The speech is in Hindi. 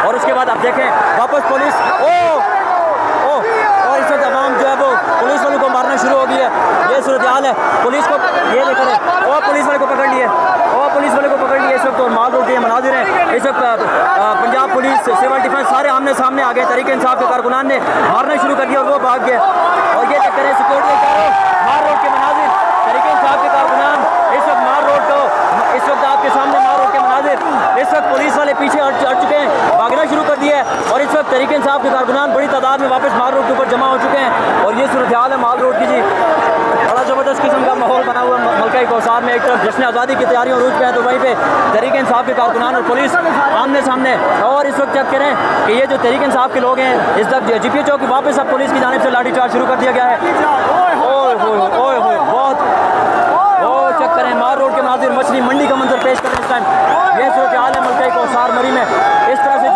और उसके बाद आप देखें वापस पुलिस और इस वक्त तमाम जो है वो पुलिस वालों को मारना शुरू हो गई है। ये सूरत हाल है। पुलिस को ये देख रहे हैं और पुलिस वाले को पकड़ लिए इस वक्त। और माल रोड के मनाजिर हैं इस वक्त। पंजाब पुलिस, सिविल डिफेंस सारे आमने सामने आ गए। तहरीक इंसाफ के कारकुनान ने मारना शुरू कर दिया और वो भाग गए। और ये चक्कर है सिक्योरिटी माल रोड के मनाजिर, तहरीक इंसाफ के कारकुनान इस वक्त माल रोड को, इस वक्त आपके सामने माल रोड के मनाजिर। इस वक्त पुलिस वाले पीछे हट चुके हैं, भागना शुरू कर दिया है। और इस वक्त तहरीक इंसाफ के कारकुनान बड़ी तादाद में वापस माल रोड के ऊपर जमा हो चुके हैं। और ये सूरत हाल है माल रोड की जी। बड़ा ज़बरदस्त किस्म का माहौल बना हुआ मलका कौसार में। एक तरफ जश्न आज़ादी की तैयारियां रूज पे हैं तो वहीं पे तहरीक इंसाफ के कारकुनान और पुलिस आमने सामने। और इस वक्त चेक करें कि ये जो तहरीक इंसाफ के लोग हैं, इस वक्त GPO चौक वापस अब पुलिस की जानिब से लाठीचार्ज शुरू कर दिया गया है। बहुत चेक करें माल रोड के मनाजिर, मछली मंडी का मंजर पेश करें इस टाइम। ये सूरत हाल है मलका कौसार मरी में।